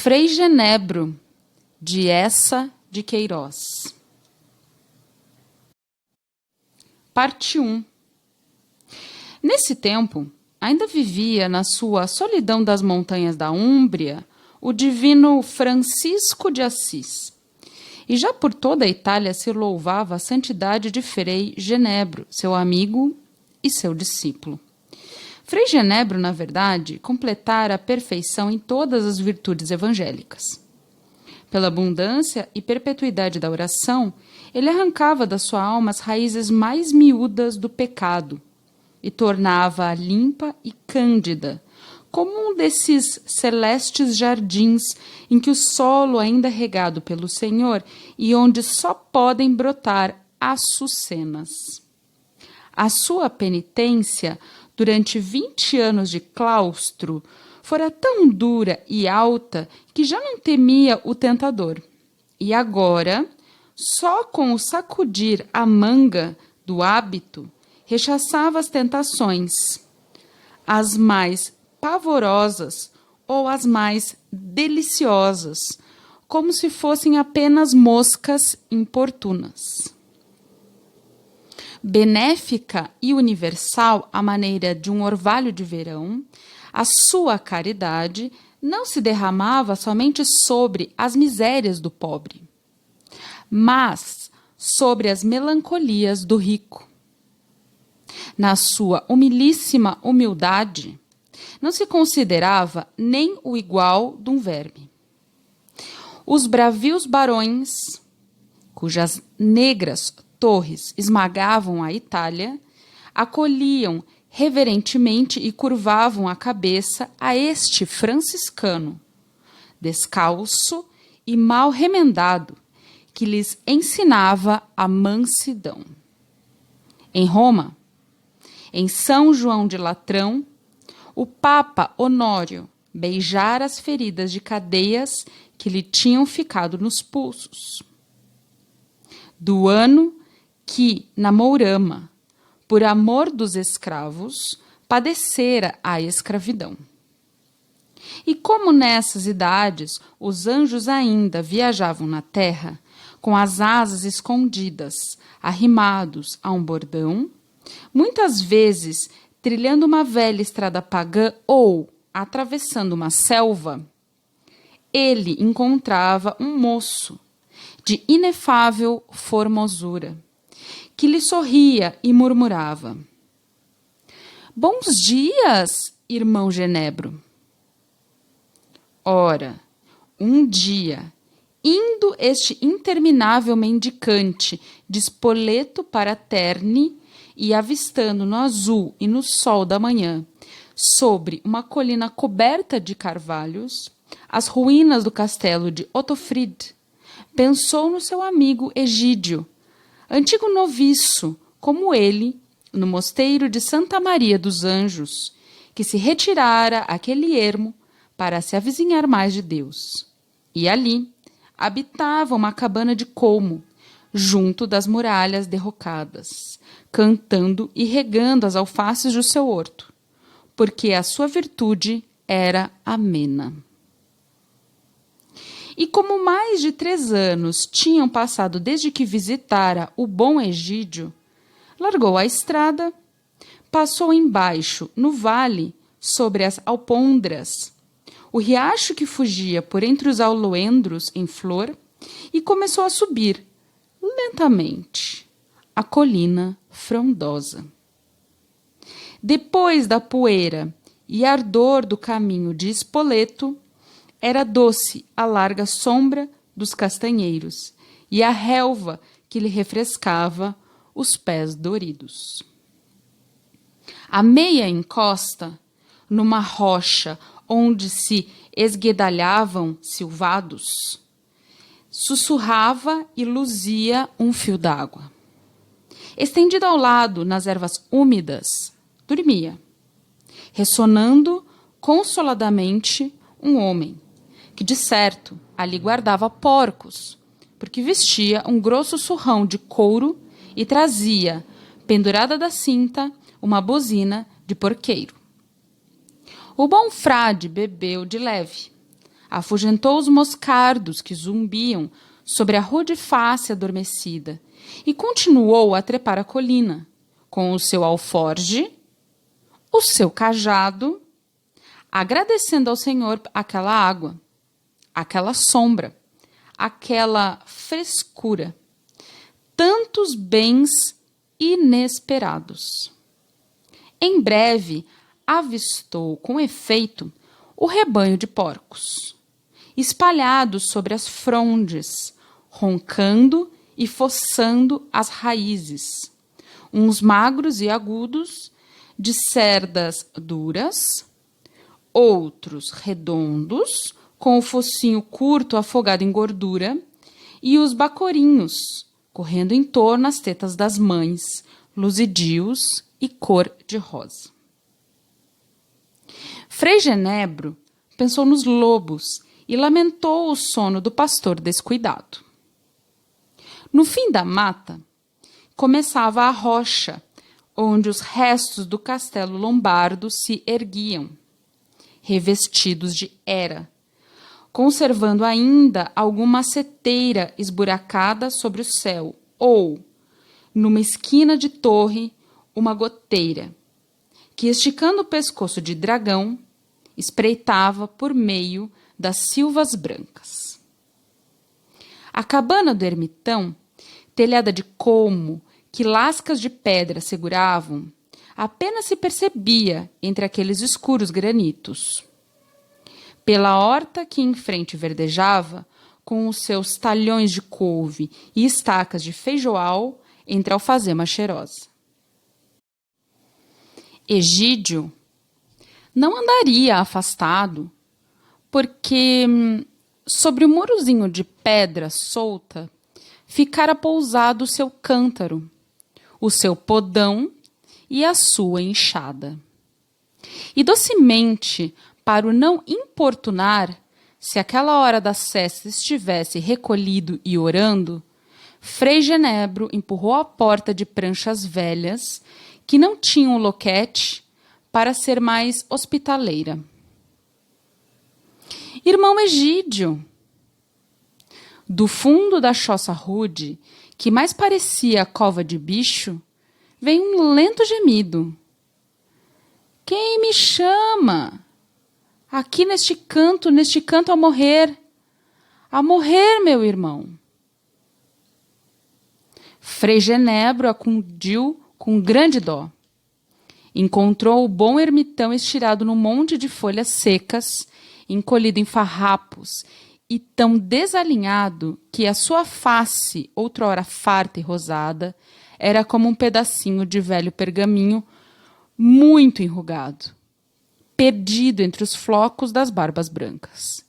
Frei Genebro, de Eça de Queiroz. Parte 1. Nesse tempo, ainda vivia na sua solidão das montanhas da Úmbria o divino Francisco de Assis. E já por toda a Itália se louvava a santidade de Frei Genebro, seu amigo e seu discípulo. Frei Genebro, na verdade, completara a perfeição em todas as virtudes evangélicas. Pela abundância e perpetuidade da oração, ele arrancava da sua alma as raízes mais miúdas do pecado e tornava-a limpa e cândida, como um desses celestes jardins em que o solo ainda é regado pelo Senhor e onde só podem brotar açucenas. A sua penitência, durante 20 anos de claustro, fora tão dura e alta que já não temia o tentador. E agora, só com o sacudir a manga do hábito, rechaçava as tentações, as mais pavorosas ou as mais deliciosas, como se fossem apenas moscas importunas. Benéfica e universal à maneira de um orvalho de verão, a sua caridade não se derramava somente sobre as misérias do pobre, mas sobre as melancolias do rico. Na sua humilíssima humildade, não se considerava nem o igual de um verme. Os bravios barões, cujas negras torres esmagavam a Itália, acolhiam reverentemente e curvavam a cabeça a este franciscano, descalço e mal remendado, que lhes ensinava a mansidão. Em Roma, em São João de Latrão, o Papa Honório beijara as feridas de cadeias que lhe tinham ficado nos pulsos. Do ano que, na Mourama, por amor dos escravos, padecera a escravidão. E como nessas idades os anjos ainda viajavam na terra, com as asas escondidas, arrimados a um bordão, muitas vezes trilhando uma velha estrada pagã ou atravessando uma selva, ele encontrava um moço de inefável formosura, que lhe sorria e murmurava: "Bons dias, irmão Genebro." Ora, um dia, indo este interminável mendicante de espoleto para Terni e avistando no azul e no sol da manhã, sobre uma colina coberta de carvalhos, as ruínas do castelo de Ottofried, pensou no seu amigo Egídio, antigo noviço, como ele, no mosteiro de Santa Maria dos Anjos, que se retirara àquele ermo para se avizinhar mais de Deus. E ali habitava uma cabana de colmo, junto das muralhas derrocadas, cantando e regando as alfaces do seu horto, porque a sua virtude era amena. E como mais de 3 anos tinham passado desde que visitara o bom Egídio, largou a estrada, passou embaixo, no vale, sobre as alpôndras, o riacho que fugia por entre os alloendros em flor, e começou a subir, lentamente, a colina frondosa. Depois da poeira e ardor do caminho de Spoleto, era doce a larga sombra dos castanheiros e a relva que lhe refrescava os pés doridos. À meia encosta, numa rocha onde se esguedalhavam silvados, sussurrava e luzia um fio d'água. Estendido ao lado, nas ervas úmidas, dormia, ressonando consoladamente um homem, que de certo ali guardava porcos, porque vestia um grosso surrão de couro e trazia, pendurada da cinta, uma bozina de porqueiro. O bom frade bebeu de leve, afugentou os moscardos que zumbiam sobre a rude face adormecida e continuou a trepar a colina, com o seu alforge, o seu cajado, agradecendo ao Senhor aquela água, aquela sombra, aquela frescura, tantos bens inesperados. Em breve, avistou com efeito o rebanho de porcos, espalhados sobre as frondes, roncando e fossando as raízes, uns magros e agudos, de cerdas duras, outros redondos, com o focinho curto afogado em gordura, e os bacorinhos, correndo em torno às tetas das mães, luzidios e cor de rosa. Frei Genebro pensou nos lobos e lamentou o sono do pastor descuidado. No fim da mata, começava a rocha, onde os restos do castelo lombardo se erguiam, revestidos de era, conservando ainda alguma seteira esburacada sobre o céu, ou, numa esquina de torre, uma goteira, que, esticando o pescoço de dragão, espreitava por meio das silvas brancas. A cabana do ermitão, telhada de colmo, que lascas de pedra seguravam, apenas se percebia entre aqueles escuros granitos. Pela horta que em frente verdejava, com os seus talhões de couve e estacas de feijoal entre a alfazema cheirosa. Egídio não andaria afastado, porque sobre o murozinho de pedra solta ficara pousado o seu cântaro, o seu podão e a sua enxada. E docemente, para o não importunar, se aquela hora da sesta estivesse recolhido e orando, Frei Genebro empurrou a porta de pranchas velhas, que não tinham loquete, para ser mais hospitaleira. Irmão Egídio! Do fundo da choça rude, que mais parecia cova de bicho, veio um lento gemido. Quem me chama? Aqui neste canto a morrer. A morrer, meu irmão. Frei Genebro acudiu com grande dó. Encontrou o bom ermitão estirado num monte de folhas secas, encolhido em farrapos, e tão desalinhado que a sua face, outrora farta e rosada, era como um pedacinho de velho pergaminho muito enrugado, perdido entre os flocos das barbas brancas.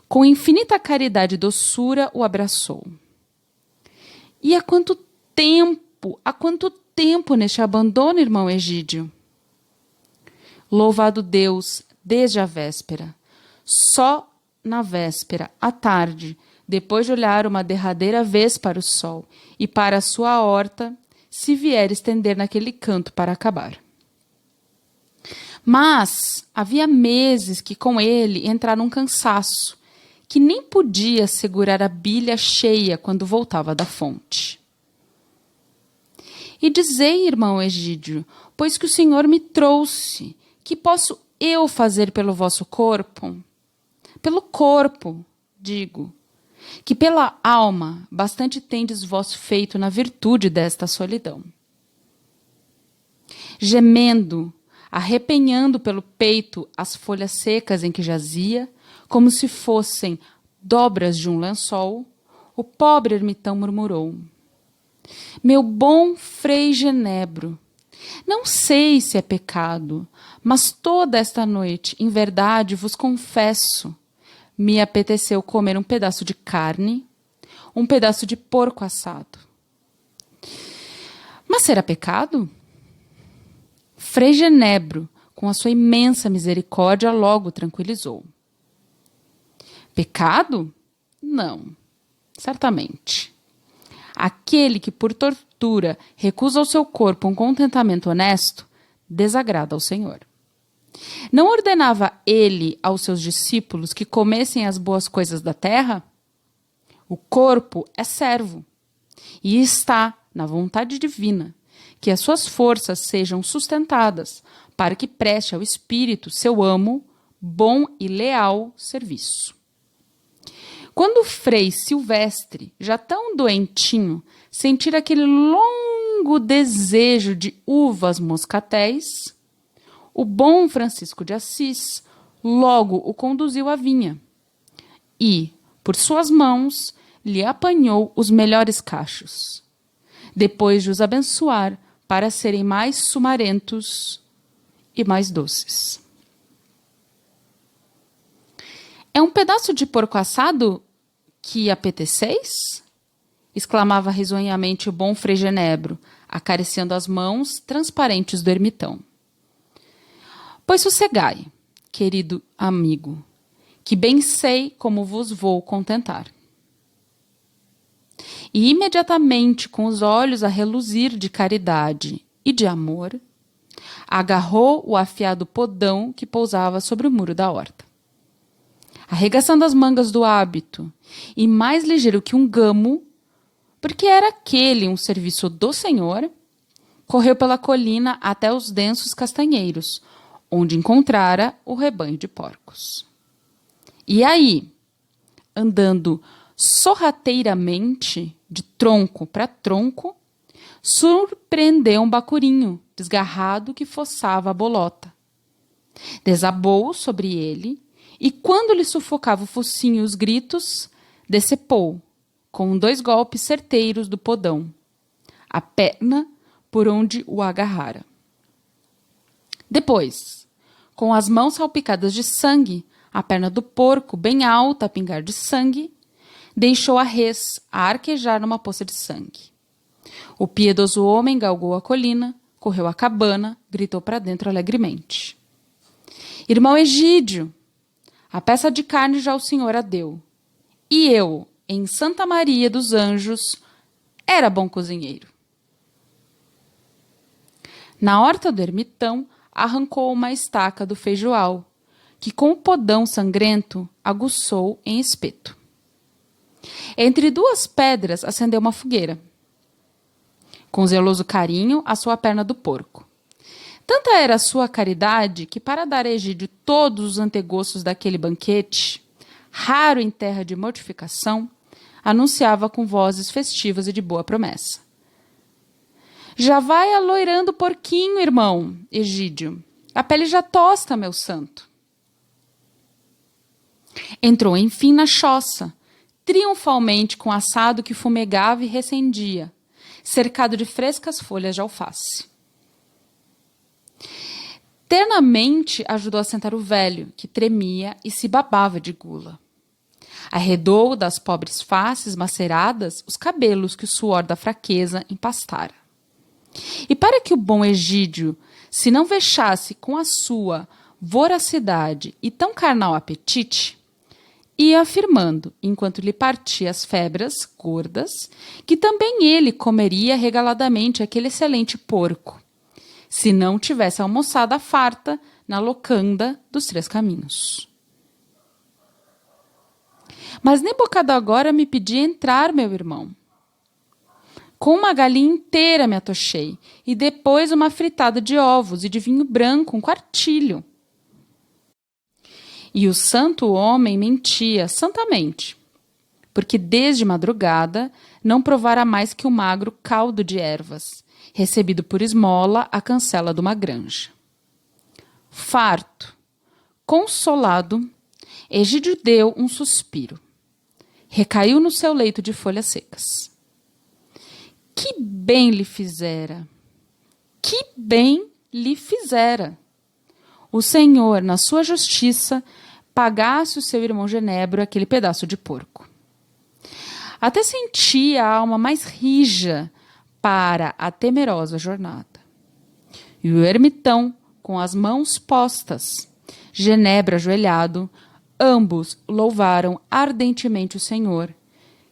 Com infinita caridade e doçura o abraçou. E há quanto tempo neste abandono, irmão Egídio? Louvado Deus, desde a véspera. Só na véspera, à tarde, depois de olhar uma derradeira vez para o sol e para a sua horta, se vier estender naquele canto para acabar. Mas havia meses que com ele entrara um cansaço, que nem podia segurar a bilha cheia quando voltava da fonte. E dizei, irmão Egídio, pois que o Senhor me trouxe, que posso eu fazer pelo vosso corpo? Pelo corpo, digo, que pela alma bastante tendes vós feito na virtude desta solidão. Gemendo, arrepenhando pelo peito as folhas secas em que jazia, como se fossem dobras de um lençol, o pobre ermitão murmurou: meu bom Frei Genebro, não sei se é pecado, mas toda esta noite, em verdade, vos confesso, me apeteceu comer um pedaço de carne, um pedaço de porco assado. Mas será pecado? Frei Genebro, com a sua imensa misericórdia, logo tranquilizou. Pecado? Não, certamente. Aquele que por tortura recusa ao seu corpo um contentamento honesto, desagrada ao Senhor. Não ordenava ele aos seus discípulos que comessem as boas coisas da terra? O corpo é servo e está na vontade divina que as suas forças sejam sustentadas para que preste ao espírito, seu amo, bom e leal serviço. Quando o Frei Silvestre, já tão doentinho, sentir aquele longo desejo de uvas moscatéis, o bom Francisco de Assis logo o conduziu à vinha e, por suas mãos, lhe apanhou os melhores cachos, depois de os abençoar para serem mais sumarentos e mais doces. É um pedaço de porco assado que apeteceis? Exclamava risonhamente o bom Frei Genebro, acariciando as mãos transparentes do ermitão. Pois sossegai, querido amigo, que bem sei como vos vou contentar. E imediatamente, com os olhos a reluzir de caridade e de amor, agarrou o afiado podão que pousava sobre o muro da horta. Arregaçando as mangas do hábito, e mais ligeiro que um gamo, porque era aquele um serviço do Senhor, correu pela colina até os densos castanheiros, onde encontrara o rebanho de porcos. E aí, andando sorrateiramente, de tronco para tronco, surpreendeu um bacurinho desgarrado que fossava a bolota. Desabou sobre ele e, quando lhe sufocava o focinho e os gritos, decepou, com 2 golpes certeiros do podão, a perna por onde o agarrara. Depois, com as mãos salpicadas de sangue, a perna do porco bem alta a pingar de sangue, deixou a res a arquejar numa poça de sangue. O piedoso homem galgou a colina, correu à cabana, gritou para dentro alegremente. Irmão Egídio, a peça de carne já o senhor a deu. E eu, em Santa Maria dos Anjos, era bom cozinheiro. Na horta do ermitão, arrancou uma estaca do feijoal, que com o podão sangrento aguçou em espeto. Entre 2 pedras acendeu uma fogueira. Com zeloso carinho, assou a perna do porco. Tanta era a sua caridade que, para dar a Egídio todos os antegostos daquele banquete, raro em terra de mortificação, anunciava com vozes festivas e de boa promessa. Já vai aloirando o porquinho, irmão, Egídio. A pele já tosta, meu santo. Entrou, enfim, na choça, triunfalmente com assado que fumegava e recendia, cercado de frescas folhas de alface. Ternamente ajudou a sentar o velho, que tremia e se babava de gula. Arredou das pobres faces maceradas os cabelos que o suor da fraqueza empastara. E para que o bom Egídio se não vexasse com a sua voracidade e tão carnal apetite, ia afirmando, enquanto lhe partia as febras gordas, que também ele comeria regaladamente aquele excelente porco, se não tivesse almoçado à farta na locanda dos 3 Caminhos. Mas nem bocado agora me pedia entrar, meu irmão. Com uma galinha inteira me atochei, e depois uma fritada de ovos e de vinho branco, um quartilho. E o santo homem mentia santamente, porque desde madrugada não provara mais que o magro caldo de ervas, recebido por esmola à cancela de uma granja. Farto, consolado, Egídio deu um suspiro. Recaiu no seu leito de folhas secas. Que bem lhe fizera! Que bem lhe fizera! O Senhor, na sua justiça, pagasse o seu irmão Genebro aquele pedaço de porco. Até sentia a alma mais rija para a temerosa jornada. E o ermitão, com as mãos postas, Genebro ajoelhado, ambos louvaram ardentemente o Senhor,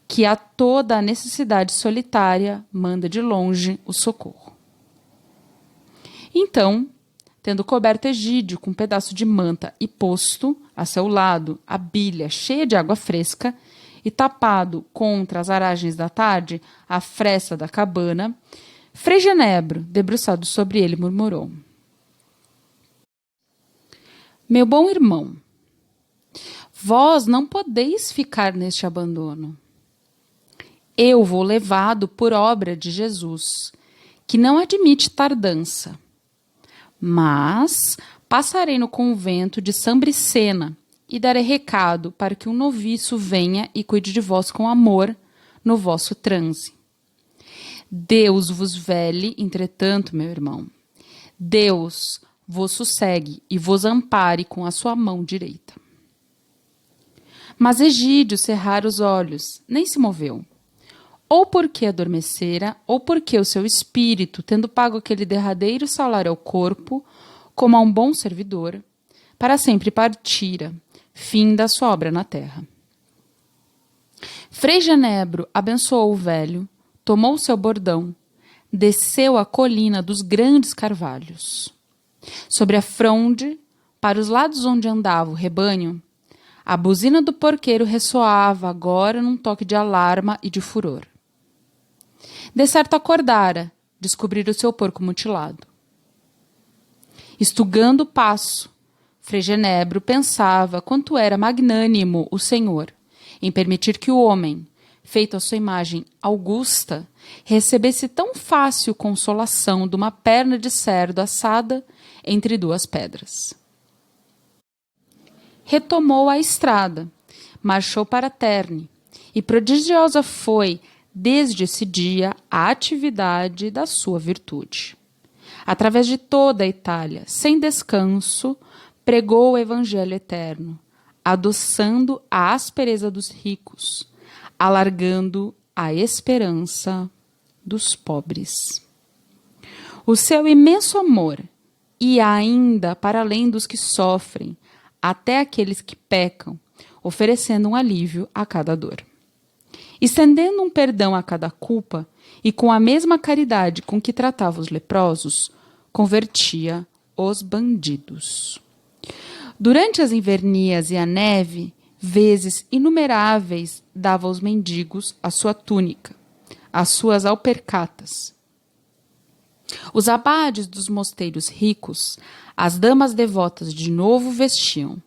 que a toda a necessidade solitária manda de longe o socorro. Então, tendo coberto Egídio com um pedaço de manta e posto, a seu lado, a bilha cheia de água fresca, e tapado contra as aragens da tarde a fresta da cabana, Frei Genebro, debruçado sobre ele, murmurou: Meu bom irmão, vós não podeis ficar neste abandono. Eu vou levado por obra de Jesus, que não admite tardança. Mas passarei no convento de Sambricena e darei recado para que um noviço venha e cuide de vós com amor no vosso transe. Deus vos vele, entretanto, meu irmão. Deus vos sossegue e vos ampare com a sua mão direita. Mas Egídio cerrara os olhos, nem se moveu. Ou porque adormecera, ou porque o seu espírito, tendo pago aquele derradeiro salário ao corpo, como a um bom servidor, para sempre partira, fim da sua obra na terra. Frei Genebro abençoou o velho, tomou seu bordão, desceu a colina dos grandes carvalhos. Sobre a fronde, para os lados onde andava o rebanho, a buzina do porqueiro ressoava agora num toque de alarma e de furor. De certo acordara, descobrir o seu porco mutilado. Estugando o passo, Frei Genebro pensava quanto era magnânimo o Senhor em permitir que o homem, feito à sua imagem augusta, recebesse tão fácil consolação de uma perna de cerdo assada entre duas pedras. Retomou a estrada, marchou para Terni, e prodigiosa foi, desde esse dia, a atividade da sua virtude. Através de toda a Itália, sem descanso, pregou o Evangelho eterno, adoçando a aspereza dos ricos, alargando a esperança dos pobres. O seu imenso amor ia ainda para além dos que sofrem, até aqueles que pecam, oferecendo um alívio a cada dor. Estendendo um perdão a cada culpa, e com a mesma caridade com que tratava os leprosos, convertia os bandidos. Durante as invernias e a neve, vezes inumeráveis dava aos mendigos a sua túnica, as suas alpercatas. Os abades dos mosteiros ricos, as damas devotas de novo vestiam,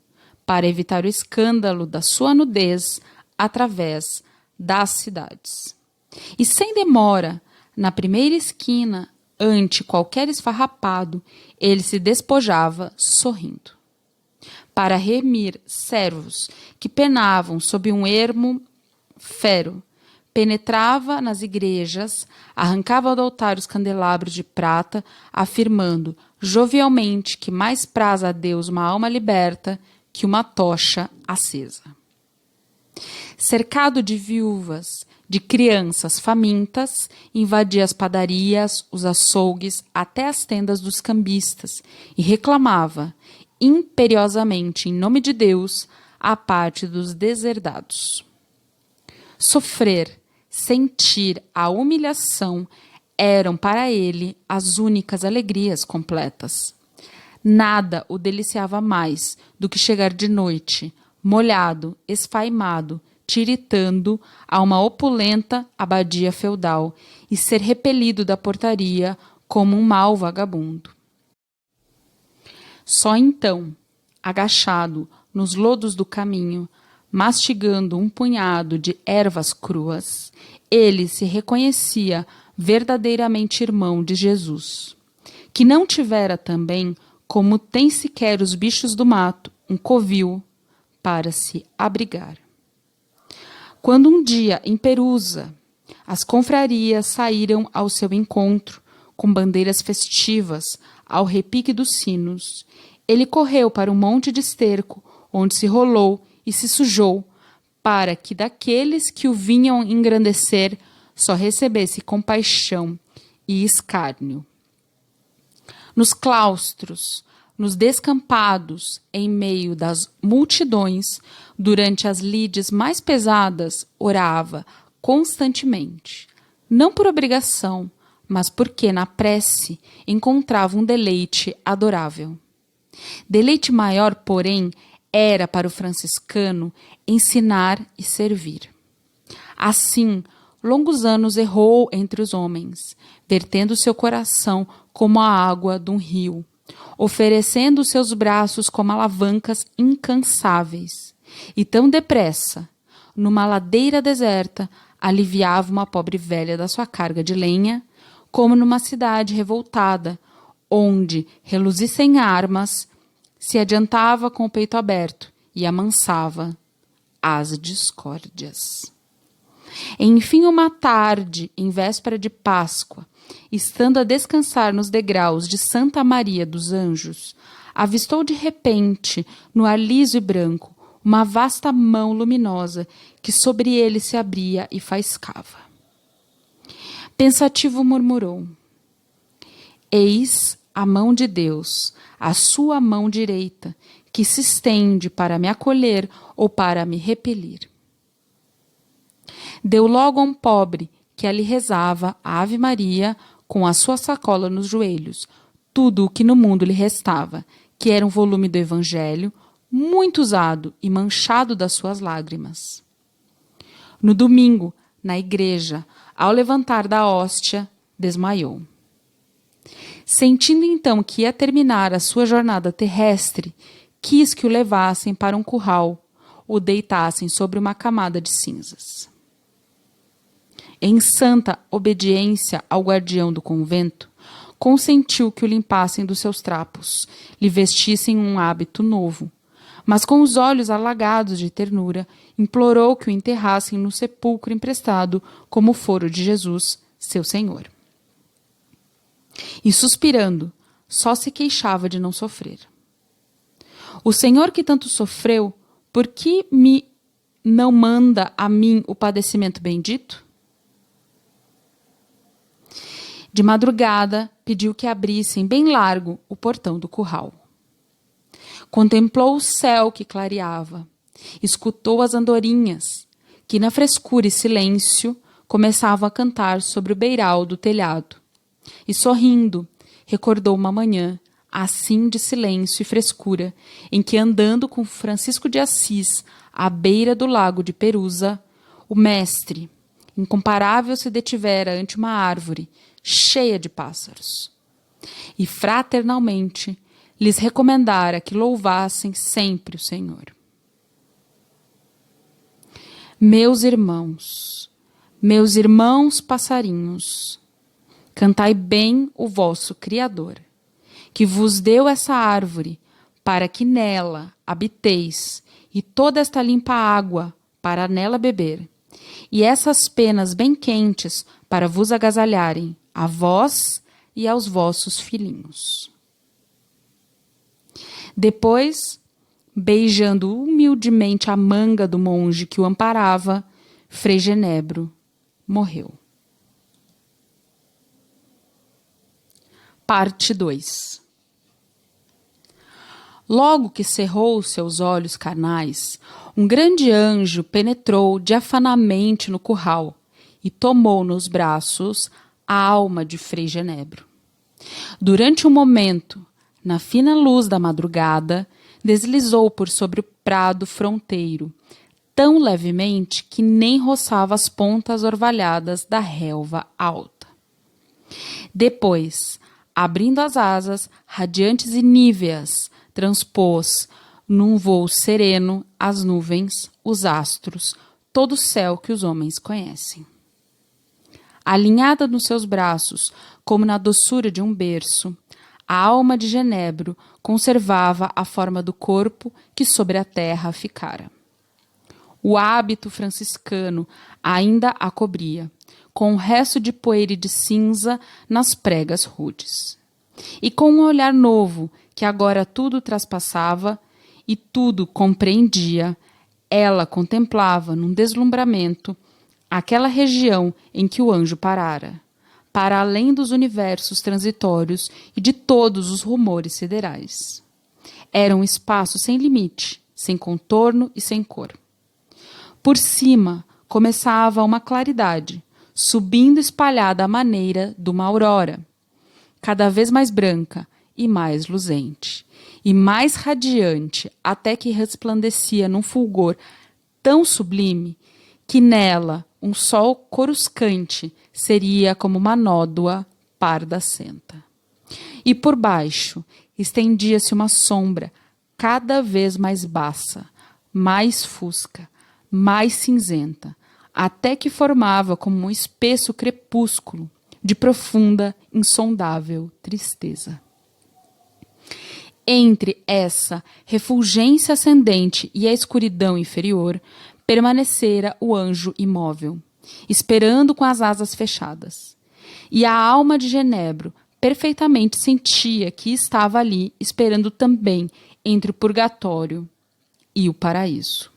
para evitar o escândalo da sua nudez através das cidades. E sem demora, na primeira esquina, ante qualquer esfarrapado, ele se despojava sorrindo. Para remir servos que penavam sob um ermo fero, penetrava nas igrejas, arrancava do altar os candelabros de prata, afirmando jovialmente que mais praz a Deus uma alma liberta que uma tocha acesa. Cercado de viúvas, de crianças famintas, invadia as padarias, os açougues, até as tendas dos cambistas e reclamava, imperiosamente, em nome de Deus, a parte dos deserdados. Sofrer, sentir a humilhação eram para ele as únicas alegrias completas. Nada o deliciava mais do que chegar de noite, molhado, esfaimado, tiritando a uma opulenta abadia feudal e ser repelido da portaria como um mau vagabundo. Só então, agachado nos lodos do caminho, mastigando um punhado de ervas cruas, ele se reconhecia verdadeiramente irmão de Jesus, que não tivera também, como tem sequer os bichos do mato, um covil para se abrigar. Quando um dia, em Perusa, as confrarias saíram ao seu encontro, com bandeiras festivas, ao repique dos sinos, ele correu para um monte de esterco, onde se rolou e se sujou, para que daqueles que o vinham engrandecer só recebesse compaixão e escárnio. Nos claustros, nos descampados, em meio das multidões, durante as lides mais pesadas, orava constantemente, não por obrigação, mas porque na prece encontrava um deleite adorável. Deleite maior, porém, era para o franciscano ensinar e servir. Assim, longos anos errou entre os homens, vertendo seu coração como a água de um rio, oferecendo seus braços como alavancas incansáveis, e tão depressa, numa ladeira deserta, aliviava uma pobre velha da sua carga de lenha, como numa cidade revoltada, onde reluzissem armas, se adiantava com o peito aberto e amansava as discórdias. Enfim, uma tarde, em véspera de Páscoa, estando a descansar nos degraus de Santa Maria dos Anjos, avistou de repente, no ar liso e branco, uma vasta mão luminosa que sobre ele se abria e faiscava. Pensativo murmurou: eis a mão de Deus, a sua mão direita, que se estende para me acolher ou para me repelir. Deu logo a um pobre que ali rezava a Ave Maria com a sua sacola nos joelhos, tudo o que no mundo lhe restava, que era um volume do Evangelho, muito usado e manchado das suas lágrimas. No domingo, na igreja, ao levantar da hóstia, desmaiou. Sentindo então que ia terminar a sua jornada terrestre, quis que o levassem para um curral, o deitassem sobre uma camada de cinzas. Em santa obediência ao guardião do convento, consentiu que o limpassem dos seus trapos, lhe vestissem um hábito novo, mas com os olhos alagados de ternura, implorou que o enterrassem no sepulcro emprestado como foro de Jesus, seu Senhor. E suspirando, só se queixava de não sofrer. O Senhor que tanto sofreu, por que me não manda a mim o padecimento bendito? De madrugada, pediu que abrissem bem largo o portão do curral. Contemplou o céu que clareava, escutou as andorinhas, que na frescura e silêncio começavam a cantar sobre o beiral do telhado. E sorrindo, recordou uma manhã, assim de silêncio e frescura, em que andando com Francisco de Assis à beira do lago de Perusa, o mestre, incomparável, se detivera ante uma árvore cheia de pássaros. E fraternalmente lhes recomendara que louvassem sempre o Senhor. Meus irmãos passarinhos, cantai bem o vosso Criador, que vos deu essa árvore para que nela habiteis, e toda esta limpa água para nela beber, e essas penas bem quentes para vos agasalharem, a vós e aos vossos filhinhos. Depois, beijando humildemente a manga do monge que o amparava, Frei Genebro morreu. Parte 2. Logo que cerrou seus olhos carnais, um grande anjo penetrou diafanamente no curral e tomou nos braços a alma de Frei Genebro. Durante um momento, na fina luz da madrugada, deslizou por sobre o prado fronteiro, tão levemente que nem roçava as pontas orvalhadas da relva alta. Depois, abrindo as asas, radiantes e níveas, transpôs, num voo sereno, as nuvens, os astros, todo o céu que os homens conhecem. Alinhada nos seus braços, como na doçura de um berço, a alma de Genebro conservava a forma do corpo que sobre a terra ficara. O hábito franciscano ainda a cobria, com um resto de poeira e de cinza nas pregas rudes. E com um olhar novo, que agora tudo traspassava e tudo compreendia, ela contemplava, num deslumbramento, aquela região em que o anjo parara, para além dos universos transitórios e de todos os rumores siderais. Era um espaço sem limite, sem contorno e sem cor. Por cima começava uma claridade, subindo espalhada à maneira de uma aurora, cada vez mais branca e mais luzente, e mais radiante, até que resplandecia num fulgor tão sublime que nela um sol coruscante seria como uma nódoa pardacenta. E por baixo estendia-se uma sombra cada vez mais baça, mais fusca, mais cinzenta, até que formava como um espesso crepúsculo de profunda, insondável tristeza. Entre essa refulgência ascendente e a escuridão inferior, permanecera o anjo imóvel, esperando com as asas fechadas. E a alma de Genebro perfeitamente sentia que estava ali esperando também entre o purgatório e o paraíso.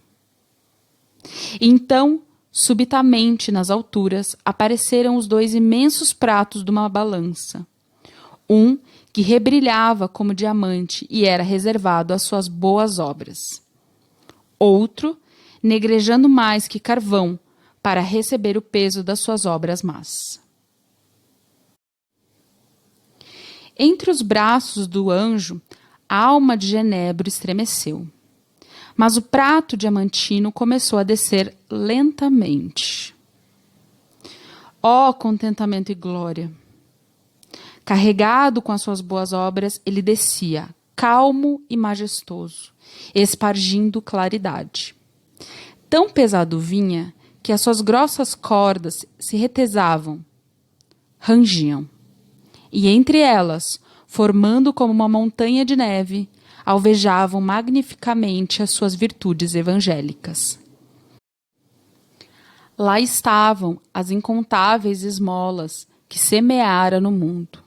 Então, subitamente, nas alturas, apareceram os dois imensos pratos de uma balança. Um que rebrilhava como diamante e era reservado às suas boas obras. Outro, negrejando mais que carvão, para receber o peso das suas obras más. Entre os braços do anjo, a alma de Genebro estremeceu. Mas o prato diamantino começou a descer lentamente. Ó contentamento e glória! Carregado com as suas boas obras, ele descia, calmo e majestoso, espargindo claridade. Tão pesado vinha que as suas grossas cordas se retesavam, rangiam, e entre elas, formando como uma montanha de neve, alvejavam magnificamente as suas virtudes evangélicas. Lá estavam as incontáveis esmolas que semeara no mundo,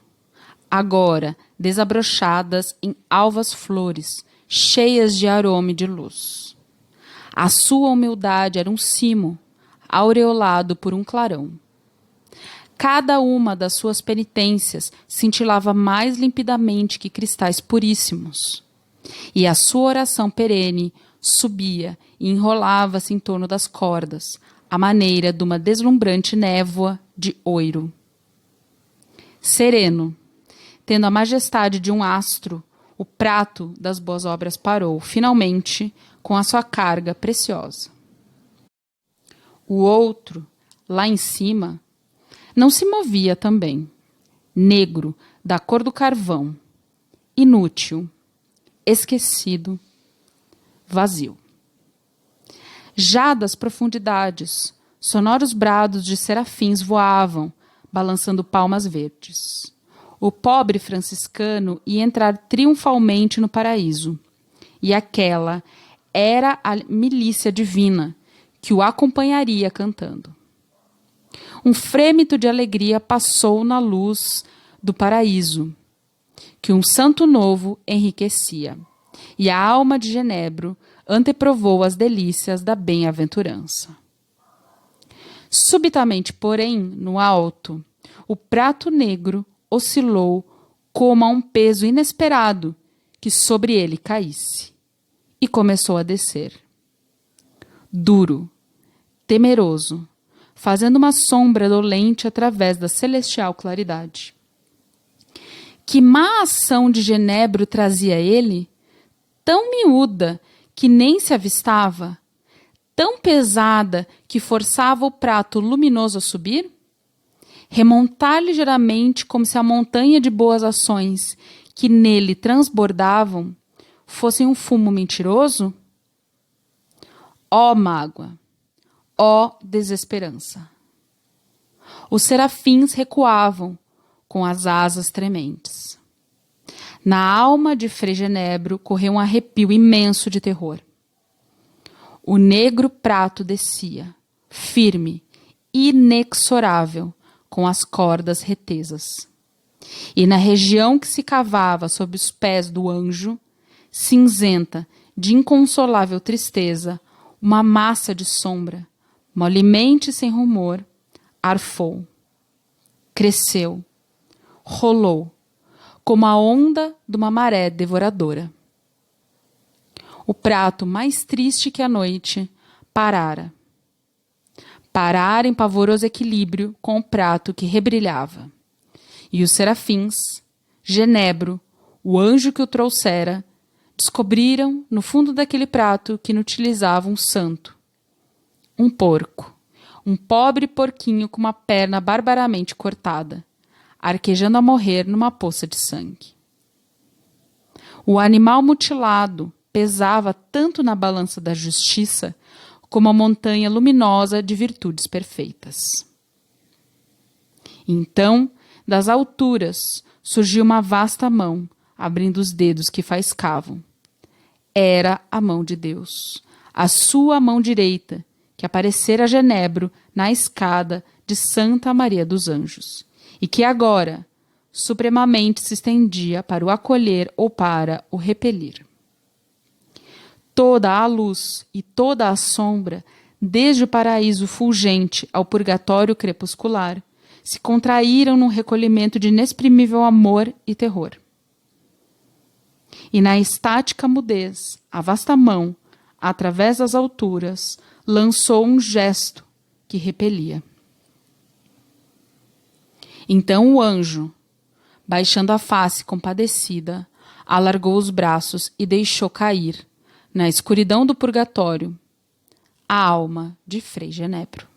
agora desabrochadas em alvas flores, cheias de aroma e de luz. A sua humildade era um cimo, aureolado por um clarão. Cada uma das suas penitências cintilava mais limpidamente que cristais puríssimos. E a sua oração perene subia e enrolava-se em torno das cordas, à maneira de uma deslumbrante névoa de ouro. Sereno, tendo a majestade de um astro, o prato das boas obras parou, finalmente, com a sua carga preciosa. O outro, lá em cima, não se movia também, negro, da cor do carvão, inútil, esquecido, vazio. Já das profundidades, sonoros brados de serafins voavam, balançando palmas verdes. O pobre franciscano ia entrar triunfalmente no paraíso, e aquela era a milícia divina que o acompanharia cantando. Um frêmito de alegria passou na luz do paraíso, que um santo novo enriquecia, e a alma de Genebro anteprovou as delícias da bem-aventurança. Subitamente, porém, no alto, o prato negro oscilou como a um peso inesperado que sobre ele caísse, e começou a descer. Duro, temeroso, fazendo uma sombra dolente através da celestial claridade. Que má ação de Genebro trazia ele, tão miúda que nem se avistava, tão pesada que forçava o prato luminoso a subir? Remontar ligeiramente como se a montanha de boas ações que nele transbordavam fossem um fumo mentiroso? Ó mágoa! Ó desesperança! Os serafins recuavam com as asas trementes. Na alma de Frei Genebro correu um arrepio imenso de terror. O negro prato descia, firme, inexorável, com as cordas retesas. E na região que se cavava sob os pés do anjo, cinzenta, de inconsolável tristeza, uma massa de sombra, molemente e sem rumor, arfou, cresceu, rolou, como a onda de uma maré devoradora. O prato mais triste que a noite parara. parar em pavoroso equilíbrio com o prato que rebrilhava. E os serafins, Genebro, o anjo que o trouxera, descobriram no fundo daquele prato que inutilizava um santo. Um porco, um pobre porquinho com uma perna barbaramente cortada, arquejando a morrer numa poça de sangue. O animal mutilado pesava tanto na balança da justiça como a montanha luminosa de virtudes perfeitas. Então, das alturas, surgiu uma vasta mão, abrindo os dedos que faiscavam. Era a mão de Deus, a sua mão direita, que aparecera a Genebro na escada de Santa Maria dos Anjos, e que agora, supremamente se estendia para o acolher ou para o repelir. Toda a luz e toda a sombra, desde o paraíso fulgente ao purgatório crepuscular, se contraíram num recolhimento de inexprimível amor e terror. E na estática mudez, a vasta mão, através das alturas, lançou um gesto que repelia. Então o anjo, baixando a face compadecida, alargou os braços e deixou cair, na escuridão do purgatório, a alma de Frei Genebro.